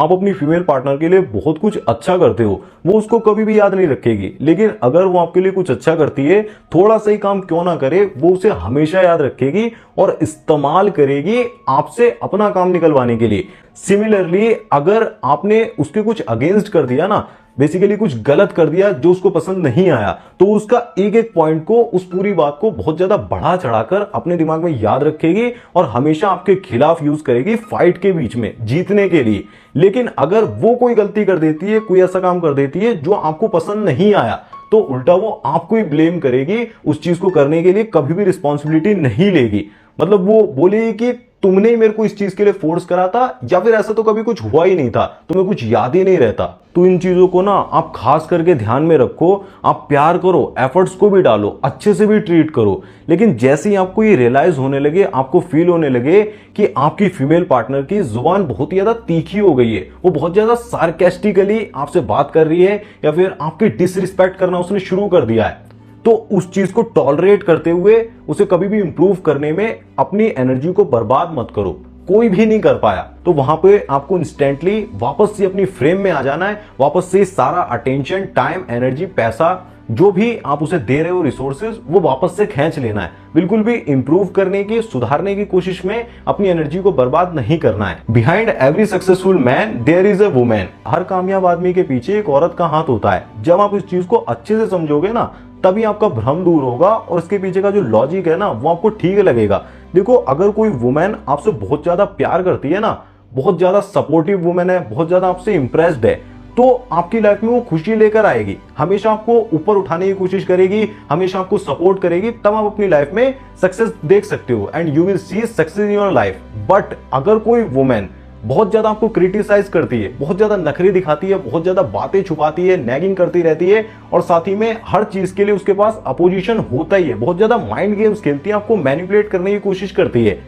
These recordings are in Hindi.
आप अपनी फीमेल पार्टनर के लिए बहुत कुछ अच्छा करते हो, वो उसको कभी भी याद नहीं रखेगी। लेकिन अगर वो आपके लिए कुछ अच्छा करती है, थोड़ा सा ही काम क्यों ना करे, वो उसे हमेशा याद रखेगी और इस्तेमाल करेगी आपसे अपना काम निकलवाने के लिए। सिमिलरली अगर आपने उसके कुछ अगेंस्ट कर दिया ना, बेसिकली कुछ गलत कर दिया जो उसको पसंद नहीं आया, तो उसका एक एक पॉइंट को, उस पूरी बात को बहुत ज्यादा बढ़ा चढ़ाकर अपने दिमाग में याद रखेगी और हमेशा आपके खिलाफ यूज करेगी फाइट के बीच में जीतने के लिए। लेकिन अगर वो कोई गलती कर देती है, कोई ऐसा काम कर देती है जो आपको पसंद नहीं आया, तो उल्टा वो आपको ही ब्लेम करेगी, उस चीज को करने के लिए कभी भी रिस्पॉन्सिबिलिटी नहीं लेगी। मतलब वो बोलेगी कि तुमने ही मेरे को इस चीज के लिए फोर्स करा था, या फिर ऐसा तो कभी कुछ हुआ ही नहीं था, तुम्हें कुछ याद ही नहीं रहता। तो इन चीजों को ना आप खास करके ध्यान में रखो। आप प्यार करो, एफर्ट्स को भी डालो, अच्छे से भी ट्रीट करो, लेकिन जैसे ही आपको ये रियलाइज होने लगे, आपको फील होने लगे कि आपकी फीमेल पार्टनर की जुबान बहुत ही ज्यादा तीखी हो गई है, वो बहुत ज्यादा सार्केस्टिकली आपसे बात कर रही है, या फिर आपकी डिसरिस्पेक्ट करना उसने शुरू कर दिया है, तो उस चीज को टॉलरेट करते हुए उसे कभी भी इंप्रूव करने में अपनी एनर्जी को बर्बाद मत करो। कोई भी नहीं कर पाया तो वहां पे आपको इंस्टेंटली वापस से अपनी फ्रेम में आ जाना है, वापस से सारा अटेंशन, टाइम, एनर्जी, पैसा जो भी आप उसे दे रहे हो, रिसोर्सेज, वो वापस से खींच लेना है। बिल्कुल भी इंप्रूव करने की, सुधारने की कोशिश में अपनी एनर्जी को बर्बाद नहीं करना है। Behind every successful man there is a women. हर कामयाब आदमी के पीछे एक औरत का हाथ होता है। जब आप इस चीज को अच्छे से समझोगे ना, तभी आपका भ्रम दूर होगा और इसके पीछे का जो लॉजिक है ना, वो आपको ठीक लगेगा। देखो, अगर कोई वुमेन आपसे बहुत ज्यादा प्यार करती है ना, बहुत ज्यादा सपोर्टिव वुमेन है, बहुत ज्यादा आपसे इंप्रेस्ड है, तो आपकी लाइफ में वो खुशी लेकर आएगी, हमेशा आपको ऊपर उठाने की कोशिश करेगी, हमेशा आपको सपोर्ट करेगी। तब आप अपनी लाइफ में सक्सेस देख सकते हो and you will see success in your life. But अगर कोई वुमेन बहुत ज्यादा आपको क्रिटिसाइज करती है, बहुत ज्यादा नखरे दिखाती है, बहुत ज्यादा बातें छुपाती है, नैगिंग करती रहती है, और साथ ही में हर चीज के लिए उसके पास अपोजिशन होता ही है, बहुत ज्यादा माइंड गेम्स खेलती है, आपको मैनिपुलेट करने की कोशिश करती है,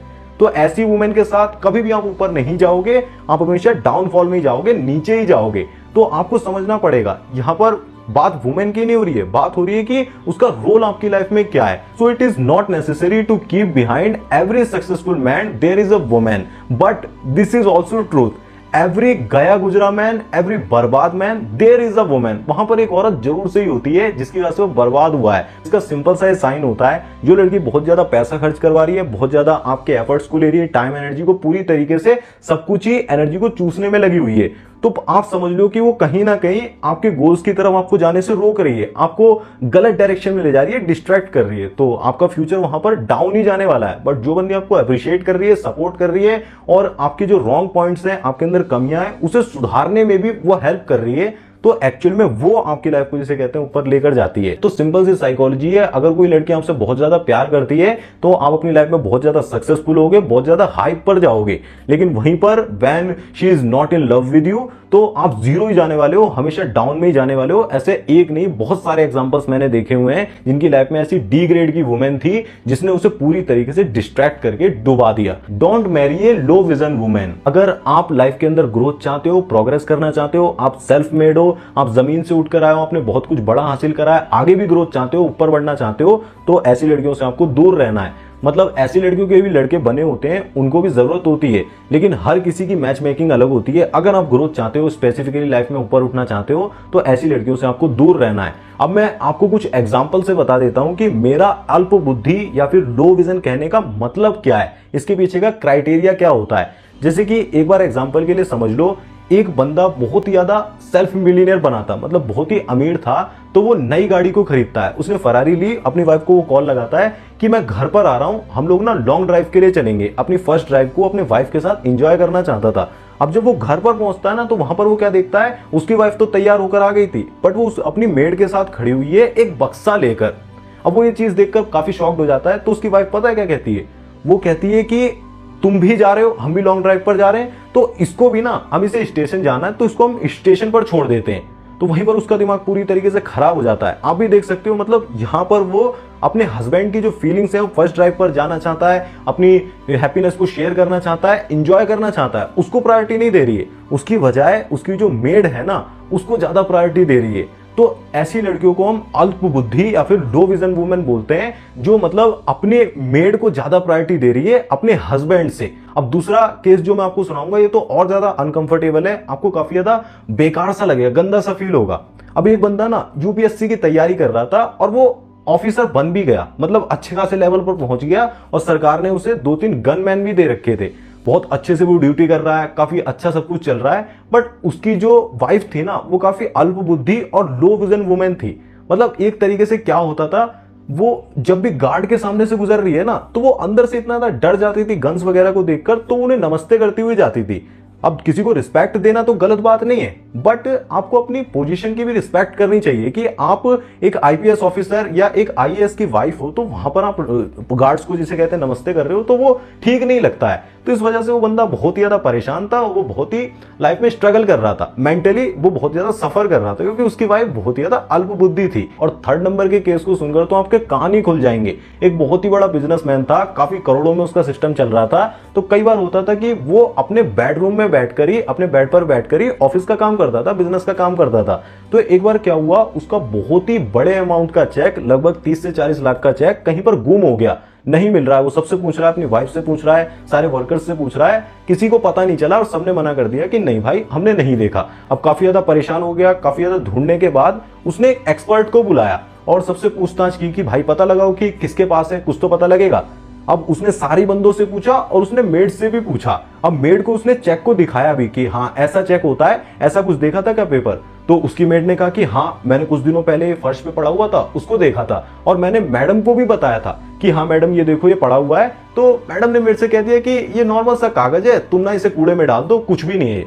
तो ऐसी वुमेन के साथ कभी भी आप ऊपर नहीं जाओगे, आप हमेशा डाउनफॉल में ही जाओगे, नीचे ही जाओगे। तो आपको समझना पड़ेगा, यहां पर बात वुमेन की नहीं हो रही है, बात हो रही है कि उसका रोल आपकी लाइफ में क्या है। So it is not necessary to keep behind every successful man there is a women, but this is also truth. Every गया गुजरा मैन, एवरी बर्बाद man, there is a women. वहां पर एक औरत जरूर से ही होती है जिसकी वजह से वो बर्बाद हुआ है। इसका सिंपल सा साइन होता है, जो लड़की बहुत ज्यादा पैसा खर्च करवा रही है, बहुत ज्यादा आपके एफर्ट्स को ले रही है, टाइम, एनर्जी को पूरी तरीके से, सब कुछ ही एनर्जी को चूसने में लगी हुई है, तो आप समझ लो कि वो कहीं ना कहीं आपके गोल्स की तरफ आपको जाने से रोक रही है, आपको गलत डायरेक्शन में ले जा रही है, डिस्ट्रैक्ट कर रही है। तो आपका फ्यूचर वहां पर डाउन ही जाने वाला है। बट जो बंदी आपको अप्रिशिएट कर रही है, सपोर्ट कर रही है, और आपके जो रॉन्ग पॉइंट्स हैं, आपके अंदर कमियां हैं, उसे सुधारने में भी वो हेल्प कर रही है, तो एक्चुअल में वो आपकी लाइफ को, जिसे कहते हैं, ऊपर लेकर जाती है। तो सिंपल सी साइकोलॉजी है, अगर कोई लड़की आपसे बहुत ज्यादा प्यार करती है तो आप अपनी लाइफ में बहुत ज्यादा सक्सेसफुल होगे, बहुत ज्यादा हाइप पर जाओगे। लेकिन वहीं पर when she is not in love with you, तो आप जीरो ही जाने वाले हो, हमेशा डाउन में ही जाने वाले हो। ऐसे एक नहीं, बहुत सारे एग्जांपल्स मैंने देखे हुए हैं जिनकी लाइफ में ऐसी डी ग्रेड की वुमेन थी जिसने उसे पूरी तरीके से डिस्ट्रैक्ट करके डुबा दिया। Don't marry a low vision women. अगर आप लाइफ के अंदर ग्रोथ चाहते हो, प्रोग्रेस करना चाहते हो, आप सेल्फ मेड हो, आप जमीन से उठकर आए हो, आपने बहुत कुछ बड़ा हासिल करा है, आगे भी ग्रोथ चाहते हो, ऊपर बढ़ना चाहते हो, तो ऐसी लड़कियों से आपको दूर रहना है। मतलब ऐसी लड़कियों के भी लड़के बने होते हैं, उनको भी जरूरत होती है, लेकिन हर किसी की मैच मेकिंग अलग होती है। अगर आप ग्रोथ चाहते हो, स्पेसिफिकली लाइफ में ऊपर उठना चाहते हो, तो ऐसी लड़कियों से आपको दूर रहना है। अब मैं आपको कुछ एग्जांपल से बता देता हूं कि मेरा अल्प बुद्धि या फिर लो विजन कहने का मतलब क्या है, इसके पीछे का क्राइटेरिया क्या होता है। जैसे कि एक बार एग्जांपल के लिए समझ लो, एक बंदा बहुत ही ज्यादा सेल्फ मिलियनेयर बना था, मतलब बहुत ही अमीर था, तो वो नई गाड़ी को खरीदता है। उसने फरारी ली, अपनी वाइफ को वो कॉल लगाता है कि मैं घर पर आ रहा हूं, हम लोग ना लॉन्ग ड्राइव के लिए चलेंगे। अपनी फर्स्ट ड्राइव को अपने वाइफ के साथ एंजॉय करना चाहता था। अब जब वो घर पर पहुंचता है ना, तो वहां पर वो क्या देखता है, उसकी वाइफ तो तैयार होकर आ गई थी, बट वो अपनी मेड के साथ खड़ी हुई है एक बक्सा लेकर। अब वो ये चीज देखकर काफी शॉक्ड हो जाता है। तो उसकी वाइफ पता है क्या कहती है, वो कहती है कि तुम भी जा रहे हो, हम भी लॉन्ग ड्राइव पर जा रहे हैं, तो इसको भी ना, हम इसे स्टेशन जाना है, तो इसको हम स्टेशन पर छोड़ देते हैं। तो वहीं पर उसका दिमाग पूरी तरीके से खराब हो जाता है। आप भी देख सकते हो, मतलब यहाँ पर वो अपने हस्बैंड की जो फीलिंग्स है, वो फर्स्ट ड्राइव पर जाना चाहता है, अपनी हैप्पीनेस को शेयर करना चाहता है, एंजॉय करना चाहता है, उसको प्रायोरिटी नहीं दे रही है। उसकी बजाय उसकी जो मेड है ना, उसको ज्यादा प्रायोरिटी दे रही है। तो ऐसी लड़कियों को हम अल्प बुद्धि या फिर लो विजन वुमेन बोलते हैं, जो मतलब अपने मेड को ज्यादा प्रायोरिटी दे रही है अपने हस्बैंड से। अब दूसरा केस जो मैं आपको सुनाऊंगा ये तो और ज्यादा अनकंफर्टेबल है, आपको काफी ज्यादा बेकार सा लगेगा, गंदा सा फील होगा। अब एक बंदा ना यूपीएससी की तैयारी कर रहा था और वो ऑफिसर बन भी गया, मतलब अच्छे खासे लेवल पर पहुंच गया और सरकार ने उसे 2-3 गनमैन भी दे रखे थे। बहुत अच्छे से वो ड्यूटी कर रहा है, काफी अच्छा सब कुछ चल रहा है, बट उसकी जो वाइफ थी ना वो काफी अल्प बुद्धि और लो विजन वुमेन थी। मतलब एक तरीके से क्या होता था, वो जब भी गार्ड के सामने से गुजर रही है ना तो वो अंदर से इतना ज्यादा डर जाती थी गन्स वगैरह को देखकर, तो उन्हें नमस्ते करती हुई जाती थी। अब किसी को रिस्पेक्ट देना तो गलत बात नहीं है, बट आपको अपनी पोजीशन की भी रिस्पेक्ट करनी चाहिए कि आप एक आईपीएस ऑफिसर या एक आईएएस की वाइफ हो, तो वहां पर आप गार्ड्स को जिसे कहते हैं नमस्ते कर रहे हो, तो वो ठीक नहीं लगता है। तो इस वजह से वो बंदा बहुत ही ज्यादा परेशान था, वो बहुत ही लाइफ में स्ट्रगल कर रहा था, मेंटली वो बहुत ज्यादा सफर कर रहा था, क्योंकि उसकी वाइफ बहुत ही ज्यादा अल्प बुद्धि थी। और थर्ड नंबर के केस को सुनकर तो आपके कान ही खुल जाएंगे। एक बहुत ही बड़ा बिजनेसमैन था, काफी करोड़ों में उसका सिस्टम चल रहा था, तो कई बार होता था कि वो अपने बेडरूम में बैठकर ही, अपने बेड पर बैठकर ही ऑफिस का काम करता था, बिजनेस का काम करता था। तो एक बार क्या हुआ, उसका बहुत ही बड़े अमाउंट का चेक, लगभग 30 से 40 लाख का चेक कहीं पर गुम हो गया, नहीं मिल रहा है। वो सबसे पूछ रहा है, अपनी वाइफ से पूछ रहा है, सारे वर्कर्स से पूछ रहा है, किसी को पता नहीं चला और सबने मना कर दिया कि नहीं भाई हमने नहीं देखा। अब काफी ज्यादा परेशान हो गया, काफी ज्यादा ढूंढने के बाद उसने एक एक्सपर्ट को बुलाया और सबसे पूछताछ की कि भाई पता लगाओ कि किसके पास है, कुछ तो पता लगेगा। अब उसने सारी बंदों से पूछा और उसने मेड से भी पूछा। अब मेड को उसने चेक को दिखाया भी कि हाँ ऐसा चेक होता है, ऐसा कुछ देखा था क्या पेपर? तो उसकी मेड ने कहा कि हाँ मैंने कुछ दिनों पहले फर्श पे पड़ा हुआ था, उसको देखा था और मैंने मैडम को भी बताया था कि हाँ मैडम ये देखो ये पड़ा हुआ है। तो मैडम ने मेरे से कह दिया कि ये नॉर्मल सा कागज है, तुम ना इसे कूड़े में डाल दो, कुछ भी नहीं है।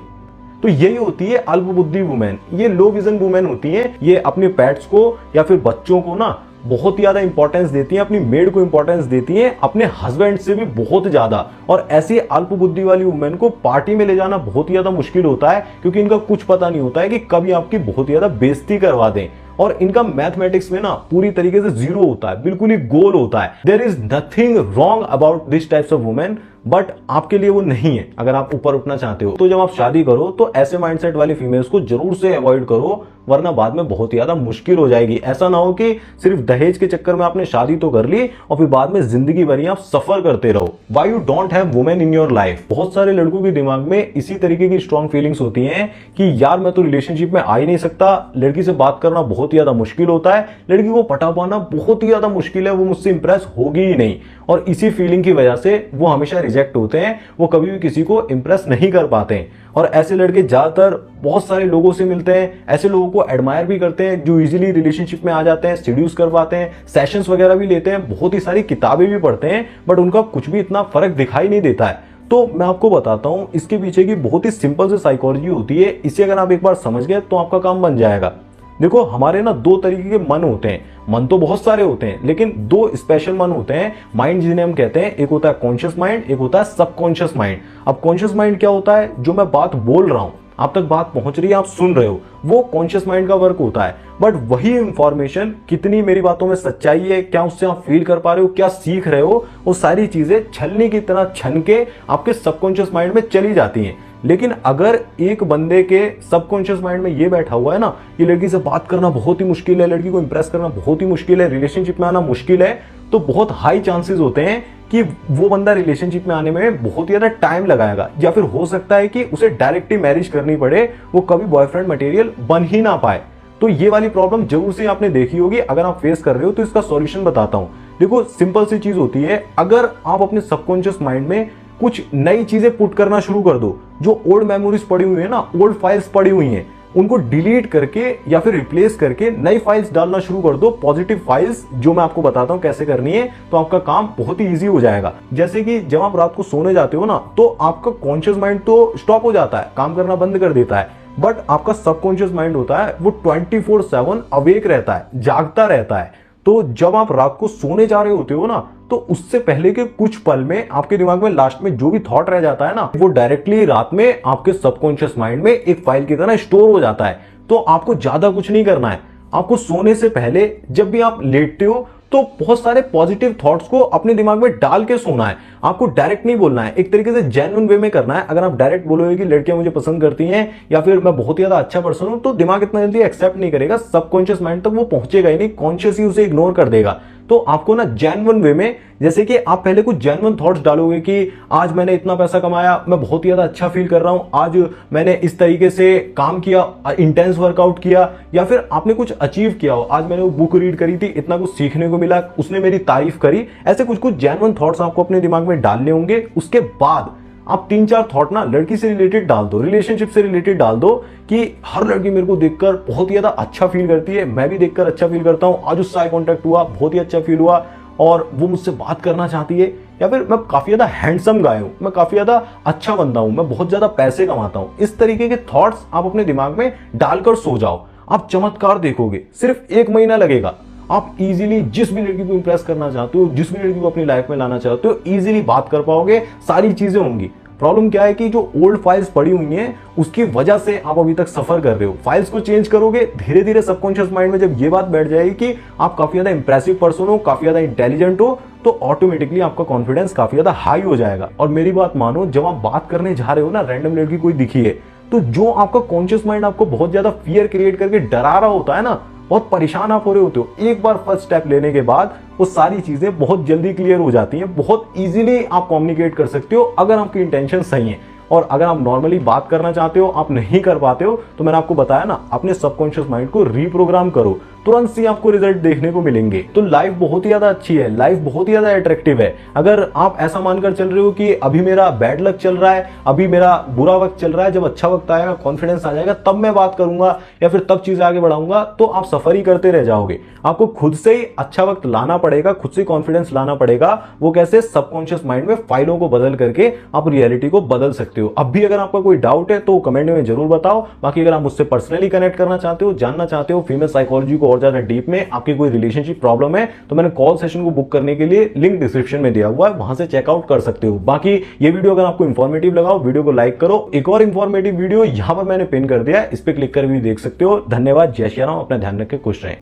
तो यही होती है अल्प बुद्धि वुमेन, ये लो विजन वुमेन होती है। ये अपने पेट्स को या फिर बच्चों को ना बहुत ज्यादा इंपॉर्टेंस देती हैं, अपनी मेड को इंपॉर्टेंस देती हैं, अपने हस्बैंड से भी बहुत ज्यादा। और ऐसी अल्प बुद्धि वाली वुमेन को पार्टी में ले जाना बहुत ही ज्यादा मुश्किल होता है, क्योंकि इनका कुछ पता नहीं होता है कि कभी आपकी बहुत ज्यादा बेइज्जती करवा दें। और इनका मैथमेटिक्स में ना पूरी तरीके से जीरो होता है, बिल्कुल ही गोल होता है। There is nothing wrong about this types of women, but आपके लिए वो नहीं है। अगर आप ऊपर उठना चाहते हो तो जब आप शादी करो तो ऐसे माइंडसेट वाली फीमेल्स को जरूर से अवॉइड करो, वरना बाद में बहुत ज्यादा मुश्किल हो जाएगी। ऐसा ना हो कि सिर्फ दहेज के चक्कर में आपने शादी तो कर ली और फिर बाद में जिंदगी भर आप सफर करते रहो। Why you don't have women in your life? बहुत सारे लड़कों के दिमाग में इसी तरीके की स्ट्रॉन्ग फीलिंग्स होती हैं कि यार मैं तो रिलेशनशिप में आ ही नहीं सकता, लड़की से बात करना बहुत ही ज्यादा मुश्किल होता है, लड़की को पटा पाना बहुत ही ज्यादा मुश्किल है, वो मुझसे इंप्रेस होगी ही नहीं। और इसी फीलिंग की वजह से वो हमेशा रिजेक्ट होते हैं, वो कभी भी किसी को इंप्रेस नहीं कर पाते हैं। और ऐसे लड़के ज्यादातर बहुत सारे लोगों से मिलते हैं, ऐसे लोगों को एडमायर भी करते हैं जो इजीली रिलेशनशिप में आ जाते हैं, सीड्यूस करवाते हैं, सेशंस वगैरह भी लेते हैं, बहुत ही सारी किताबें भी पढ़ते हैं, बट उनका कुछ भी इतना फर्क दिखाई नहीं देता है। तो मैं आपको बताता हूं इसके पीछे की बहुत ही सिंपल सी साइकोलॉजी होती है। इसे अगर आप एक बार समझ गए तो आपका काम बन जाएगा। देखो हमारे ना दो तरीके के मन होते हैं, मन तो बहुत सारे होते हैं लेकिन दो स्पेशल मन होते हैं, माइंड जिन्हें हम कहते हैं। एक होता है कॉन्शियस माइंड, एक होता है सबकॉन्शियस माइंड। अब कॉन्शियस माइंड क्या होता है? जो मैं बात बोल रहा हूं, आप तक बात पहुंच रही है, आप सुन रहे हो, वो कॉन्शियस माइंड का वर्क होता है। बट वही इंफॉर्मेशन कितनी मेरी बातों में सच्चाई है, क्या उससे आप फील कर पा रहे हो, क्या सीख रहे हो, वो सारी चीजें छलनी की तरह छन के आपके सबकॉन्शियस माइंड में चली जाती हैं। लेकिन अगर एक बंदे के सबकॉन्शियस माइंड में ये बैठा हुआ है ना, ये लड़की से बात करना बहुत ही मुश्किल है, लड़की को इंप्रेस करना बहुत ही मुश्किल है, रिलेशनशिप में आना मुश्किल है, तो बहुत हाई चांसेस होते हैं कि वो बंदा रिलेशनशिप में आने में बहुत ज्यादा टाइम लगाएगा, या फिर हो सकता है कि उसे डायरेक्टली मैरिज करनी पड़े, वो कभी बॉयफ्रेंड मटेरियल बन ही ना पाए। तो ये वाली प्रॉब्लम जरूर से आपने देखी होगी। अगर आप फेस कर रहे हो तो इसका सॉल्यूशन बताता हूं। देखो सिंपल सी चीज होती है, अगर आप अपने सबकॉन्शियस माइंड में कुछ नई चीजें पुट करना शुरू कर दो, जो ओल्ड मेमोरीज पड़ी हुई है ना, ओल्ड फाइल्स पड़ी हुई हैं, उनको डिलीट करके या फिर रिप्लेस करके नई फाइल्स डालना शुरू कर दो, पॉजिटिव फाइल्स, जो मैं आपको बताता हूं कैसे करनी है, तो आपका काम बहुत ही इजी हो जाएगा। जैसे कि जब आप रात को सोने जाते हो ना, तो आपका कॉन्शियस माइंड तो स्टॉप हो जाता है, काम करना बंद कर देता है, बट आपका सबकॉन्शियस माइंड होता है वो 24/7 अवेक रहता है, जागता रहता है। तो जब आप रात को सोने जा रहे होते हो ना, तो उससे पहले के कुछ पल में आपके दिमाग में लास्ट में जो भी थॉट रह जाता है ना, वो डायरेक्टली रात में आपके सबकॉन्शियस माइंड में एक फाइल की तरह स्टोर हो जाता है। तो आपको ज्यादा कुछ नहीं करना है, आपको सोने से पहले जब भी आप लेटते हो तो बहुत सारे पॉजिटिव थॉट्स को अपने दिमाग में डाल के सोना है। आपको डायरेक्ट नहीं बोलना है, एक तरीके से जेन्युइन वे में करना है। अगर आप डायरेक्ट बोलोगे कि लड़कियां मुझे पसंद करती हैं या फिर मैं बहुत ही ज्यादा अच्छा पर्सन हूं, तो दिमाग इतना जल्दी एक्सेप्ट नहीं करेगा, सबकॉन्शियस माइंड तक वो पहुंचेगा ही नहीं, कॉन्शियस ही उसे इग्नोर कर देगा। तो आपको ना जेन्युइन वे में, जैसे कि आप पहले कुछ जेन्युइन थॉट्स डालोगे कि आज मैंने इतना पैसा कमाया, मैं बहुत ही ज्यादा अच्छा फील कर रहा हूं, आज मैंने इस तरीके से काम किया, इंटेंस वर्कआउट किया, या फिर आपने कुछ अचीव किया हो, आज मैंने वो बुक रीड करी थी, इतना कुछ सीखने को मिला, उसने मेरी तारीफ करी। ऐसे कुछ कुछ जेन्युइन थॉट्स आपको अपने दिमाग में डालने होंगे। उसके बाद आप 3-4 थॉट ना लड़की से रिलेटेड डाल दो, रिलेशनशिप से रिलेटेड डाल दो कि हर लड़की मेरे को देखकर बहुत ही ज्यादा अच्छा फील करती है, मैं भी देखकर अच्छा फील करता हूं, आज उससे आई कांटेक्ट हुआ, बहुत ही अच्छा फील हुआ और वो मुझसे बात करना चाहती है, या फिर मैं काफी ज्यादा हैंडसम गाय हूं, मैं काफी ज्यादा अच्छा बंदा हूं, मैं बहुत ज्यादा पैसे कमाता हूं। इस तरीके के थॉट्स आप अपने दिमाग में डालकर सो जाओ, आप चमत्कार देखोगे। सिर्फ 1 महीना लगेगा, आप इजीली जिस भी लड़की को इंप्रेस करना चाहते हो, जिस भी लड़की को अपनी लाइफ में लाना चाहते हो, इजीली बात कर पाओगे, सारी चीजें होंगी। प्रॉब्लम क्या है कि जो ओल्ड फाइल्स पड़ी हुई हैं उसकी वजह से आप अभी तक सफर कर रहे हो। फाइल्स को चेंज करोगे, धीरे धीरे सबकॉन्शियस माइंड में जब ये बात बैठ जाएगी कि आप काफी ज्यादा इंप्रेसिव पर्सन हो, काफी ज्यादा इंटेलिजेंट हो, तो ऑटोमेटिकली आपका कॉन्फिडेंस काफी ज्यादा हाई हो जाएगा। और मेरी बात मानो, जब आप बात करने जा रहे हो ना, रैंडम लड़की कोई दिखी है, तो जो आपका कॉन्शियस माइंड आपको बहुत ज्यादा फियर क्रिएट करके डरा रहा होता है ना, बहुत परेशान आप हो रहे होते हो, एक बार फर्स्ट स्टेप लेने के बाद वो सारी चीजें बहुत जल्दी क्लियर हो जाती हैं। बहुत इजीली आप कम्युनिकेट कर सकते हो अगर आपकी इंटेंशन सही है। और अगर आप नॉर्मली बात करना चाहते हो, आप नहीं कर पाते हो, तो मैंने आपको बताया ना, अपने सबकॉन्शियस माइंड को रीप्रोग्राम करो, तुरंत से आपको रिजल्ट देखने को मिलेंगे। तो लाइफ बहुत ही ज्यादा अच्छी है, लाइफ बहुत ही ज्यादा अट्रैक्टिव है। अगर आप ऐसा मानकर चल रहे हो कि अभी मेरा बैड लक चल रहा है, अभी मेरा बुरा वक्त चल रहा है, जब अच्छा वक्त आएगा, कॉन्फिडेंस आ जाएगा, तब मैं बात करूंगा या फिर तब चीजें आगे बढ़ाऊंगा, तो आप सफर ही करते रह जाओगे। आपको खुद से ही अच्छा वक्त लाना पड़ेगा, खुद से कॉन्फिडेंस लाना पड़ेगा। वो कैसे? सबकॉन्शियस माइंड में फाइलों को बदल करके आप रियलिटी को बदल सकते हो। अब भी अगर आपका कोई डाउट है तो कमेंट में जरूर बताओ। बाकी अगर आप मुझसे पर्सनली कनेक्ट करना चाहते हो, जानना चाहते हो फीमेल साइकोलॉजी को और ज्यादा डीप में, आपकी कोई रिलेशनशिप प्रॉब्लम है, तो मैंने कॉल सेशन को बुक करने के लिए लिंक डिस्क्रिप्शन में दिया हुआ है, वहां से चेकआउट कर सकते हो। बाकी ये वीडियो अगर आपको इंफॉर्मेटिव लगा, वीडियो को लाइक करो। एक और इंफॉर्मेटिव वीडियो यहां पर मैंने पिन कर दिया है, इस पर क्लिक कर भी देख सकते हो। धन्यवाद, जय श्री राम, अपना ध्यान रखें, खुश रहें।